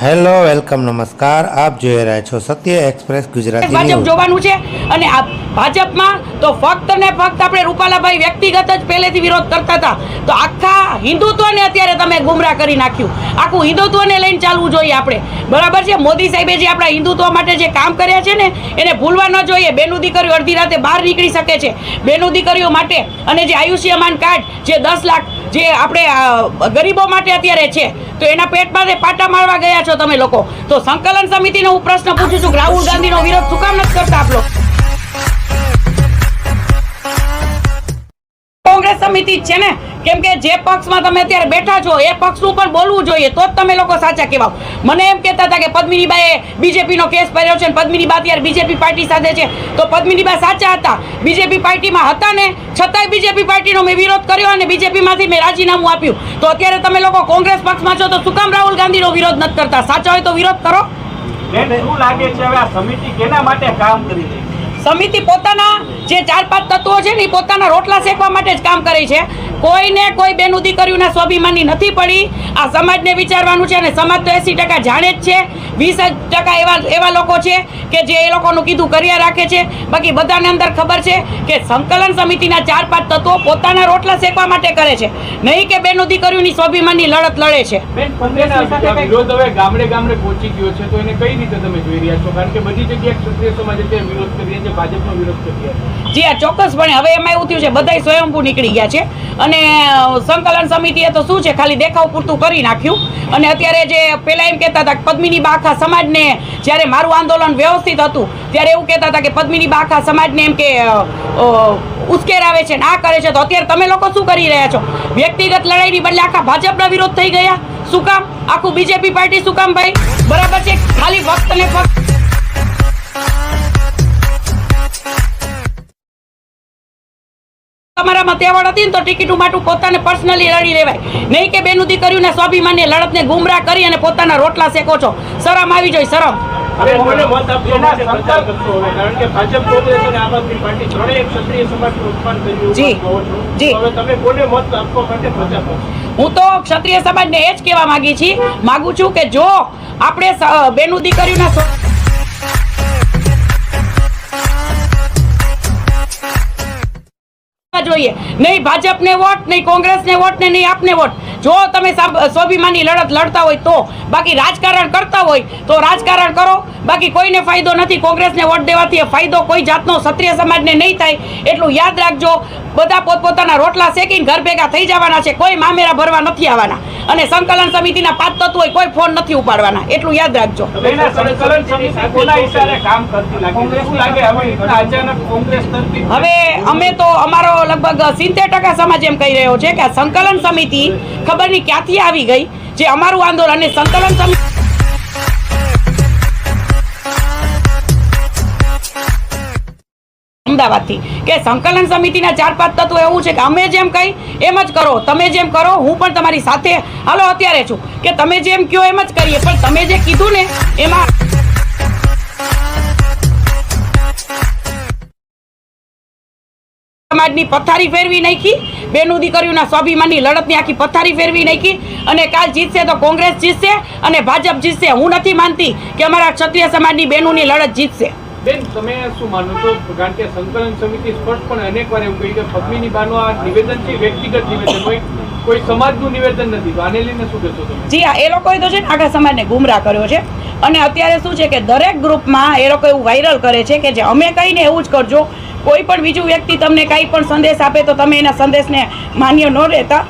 Hello welcome નમસ્કાર આપ જોઈ રહ્યા છો સત્ય એક્સપ્રેસ ગુજરાતી ભાજપ જોવાનું છે અને આ ભાજપમાં તો ફક્ત ને ફક્ત આપણે રૂપાલાભાઈ વ્યક્તિગત જ પહેલેથી વિરોધ કરતા હતા તો આખા હિન્દુત્વને અત્યારે તમે ગુમરાહ કરી નાખ્યું આખું હિન્દુત્વને લઈને ચાલવું જોઈએ આપણે બરાબર છે મોદી સાહેબે જે આપણા હિન્દુત્વ માટે જે કામ કર્યા છે ને એને ભૂલવા ન જોઈએ બેનું દીકરીઓ અડધી રાતે બહાર નીકળી શકે છે બેનું દીકરીઓ માટે અને જે આયુષ્યમાન કાર્ડ જે 10 લાખ જે આપણે ગરીબો માટે અત્યારે છે તો એના પેટમાં પાટા મારવા ગયા છો તમે લોકો તો સંકલન સમિતિનો હું પ્રશ્ન પૂછું છું રાહુલ ગાંધીનો વિરોધ શું કામ નથી કરતા આપ લોકો કોંગ્રેસ સમિતિ છે ને કેમ કે જે પક્ષમાં તમે અત્યારે બેઠા છો એ પક્ષનું પણ બોલવું જોઈએ તો જ તમે લોકો સાચા કહેવાઓ મને એમ કહેતા હતા કે પદ્મિનીબાએ બીજેપીનો કેસ ભર્યો છે અને પદ્મિનીબા અત્યારે બીજેપી પાર્ટી સાથે છે તો પદ્મિનીબા સાચા હતા બીજેપી પાર્ટીમાં હતા ને છતાંય બીજેપી પાર્ટીનો મેં વિરોધ કર્યો અને બીજેપીમાંથી મેં રાજીનામું આપ્યું તો અત્યારે તમે લોકો કોંગ્રેસ પક્ષમાં છો તો શું કામ રાહુલ ગાંધીનો વિરોધ નથી કરતા સાચા હોય તો વિરોધ કરો શું લાગે છે હવે આ સમિતિ કેના માટે કામ કરી રહી છે સમિતિ પોતાના જે 4-5 તત્વો છે ને એ પોતાના રોટલા શેકવા માટે જ કામ કરે છે કોઈને કોઈ બેનું દીકરીઓના સ્વાભિમાની નથી પડી આ સમાજને વિચારવાનું છે અને સમાજ તો 80% જાણે જ છે 20% એવા લોકો છે કે જે એ લોકોનું કીધું કર્યા રાખે છે બાકી બધાને અંદર ખબર છે કે સંકલન સમિતિના 4-5 તત્વો પોતાના રોટલા શેકવા માટે કરે છે નહીં કે બેનું દીકરીઓની સ્વાભિમાનની લડત લડે છે વિરોધ હવે ગામડે ગામડે પહોંચી ગયો છે તો એને કઈ રીતે તમે જોઈ રહ્યા છો કારણ કે બધી જગ્યાએ ક્ષત્રિય સમાજે તે વિરોધ કરી રહ્યા છે ભાજપનો વિરોધ કરી રહ્યા છે જી આ ચોક્કસપણે હવે એમાં એવું થયું છે બધાય સ્વયંભૂ નીકળી ગયા છે અને સંકલન સમિતિએ તો શું છે ખાલી દેખાવ પૂરતું કરી નાખ્યું અને અત્યારે જે પેલા એમ કહેતા હતા કે પદ્મિનીબા આખા સમાજને જ્યારે મારું આંદોલન વ્યવસ્થિત હતું ત્યારે એવું કહેતા હતા કે પદ્મિનીબા આખા સમાજને એમ કે ઉશ્કેરાવે છે ને આ કરે છે તો અત્યારે તમે લોકો શું કરી રહ્યા છો વ્યક્તિગત લડાઈની બદલે આખા ભાજપના વિરોધ થઈ ગયા શું કામ આખું બીજેપી પાર્ટી શું કામ ભાઈ બરાબર છે ખાલી વખત ને ફક્ત તમારામાં તેવડ હતી ને તો ટિકિટો માટે પોતાને પર્સનલી લડી લેવાય નહીં કે બેનું દીકરીઓના સ્વાભિમાનની લડતને ગુમરાહ કરી અને પોતાના રોટલા શેકો છો શરમ આવી જોઈએ શરમ હું તો ક્ષત્રિય સમાજને એ જ કહેવા માંગુ છું કે જો આપણે બેનું દીકરીઓના જોઈએ નહીં ભાજપને વોટ નહીં કોંગ્રેસને વોટ ને નહીં આપને વોટ જો તમે સ્વાભિમાની લડત લડતા હોય તો બાકી રાજકારણ કરતા હોય તો રાજકારણ કરો બાકી કોઈને ફાયદો નથી કોંગ્રેસને વોટ દેવાથી ફાયદો કોઈ જાતનો ક્ષત્રિય સમાજને નહીં થાય એટલું યાદ રાખજો બધા પોતપોતાના રોટલા શેકીને ઘર ભેગા થઈ જવાના છે કોઈ મામેરા ભરવા નથી આવવાના અને સંકલન સમિતિના 5 તત્વો હોય કોઈ ફોન નથી ઉપાડવાના એટલું યાદ રાખજો હવે અમે તો અમારો લગભગ 70% સમાજ એમ કહી રહ્યો છે કે આ સંકલન સમિતિ ખબર નહીં ક્યાંથી આવી ગઈ જે અમારું આંદોલન અને સંકલન સમિતિ અમદાવાદથી કે સંકલન સમિતિના 4-5 તત્વો એવું છે કે અમે જેમ કહી એમ જ કરો તમે જેમ કરો હું પણ તમારી સાથે હાલો અત્યારે છું કે તમે જેમ કહો એમ જ કરીએ પણ તમે જે કીધું ને એમાં સમાજની પથારી ફેરવી નાખી બેનું દીકરીઓના સ્વાભિમાનની લડતની આખી પથારી ફેરવી નાખી અને કાલ જીતશે તો કોંગ્રેસ જીતશે અને ભાજપ જીતશે હું નથી માનતી કે અમારા ક્ષત્રિય સમાજની બેનોની લડત જીતશે બેન તમે શું માનો છો કારણ કે સંકલન સમિતિ સ્પષ્ટપણે અનેકવાર એવું કહ્યું કે પદ્મિનીબાનું આ નિવેદન છે વ્યક્તિગત નિવેદન હોય કોઈ સમાજનું નિવેદન નથી તો આને લઈને શું કહેશો તમે જી હા એ લોકોએ તો છે ને આખા સમાજને ગુમરાહ કર્યો છે અને અત્યારે શું છે કે દરેક ગ્રુપમાં એ લોકો એવું વાયરલ કરે છે કે જે અમે કહીને એવું જ કરજો કોઈ પણ બીજું વ્યક્તિ તમને કંઈ પણ સંદેશ આપે તો તમે એના સંદેશને માન્ય ન રહેતા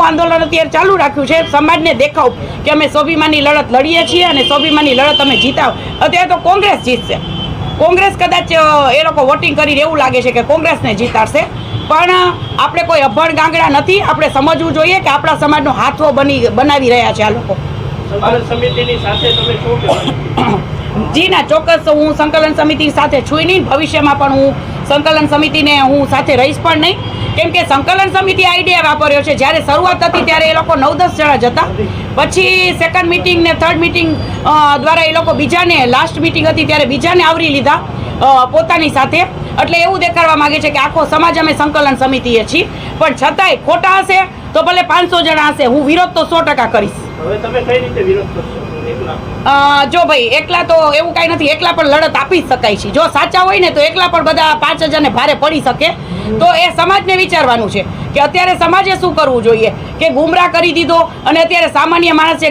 આંદોલન અત્યારે ચાલુ રાખ્યું છે સમાજને દેખાવ કે અમે સ્વાભિમાનની લડત લડીએ છીએ અને સ્વાભિમાનની લડત અમે જીતાવ અત્યારે તો કોંગ્રેસ જીતશે કોંગ્રેસ કદાચ એ લોકો વોટિંગ કરીને એવું લાગે છે કે કોંગ્રેસને જીતાડશે પણ આપણે કોઈ અભણ ગાંગડા નથી આપણે સમજવું જોઈએ કે આપણા સમાજનો હાથો બનાવી રહ્યા છે આ લોકો સમિતિની સાથે તમે શું કહેવાય જી ના ચોક્કસ હું સંકલન સમિતિ સાથે છું નહીં ભવિષ્યમાં પણ હું સંકલન સમિતિને હું સાથે રહીશ પણ નહીં કેમ કે સંકલન સમિતિ આઈડિયા વાપર્યો છે જ્યારે શરૂઆત હતી ત્યારે એ લોકો 9-10 જણા જ હતા પછી સેકન્ડ મિટિંગ ને થર્ડ મિટિંગ દ્વારા એ લોકો બીજાને લાસ્ટ મિટિંગ હતી ત્યારે બીજાને આવરી લીધા પોતાની સાથે એટલે એવું દેખાડવા માંગે છે કે આખો સમાજ અમે સંકલન સમિતિએ છીએ, પણ છતાંય ખોટા હશે તો ભલે 500 જણા હશે, હું વિરોધ તો 100% કરીશ. હવે તમે કઈ રીતે વિરોધ કરશો એકલા? જો ભાઈ એકલા તો એવું કાંઈ નથી, એકલા પણ લડત આપી જ શકાય છે. જો સાચા હોય ને તો એકલા પણ બધા 5000 ને ભારે પડી શકે. તો એ સમાજને વિચારવાનું છે કે અત્યારે સમાજે શું કરવું જોઈએ, કે ગુમરાહ કરી દીધો અને અત્યારે સામાન્ય માણસે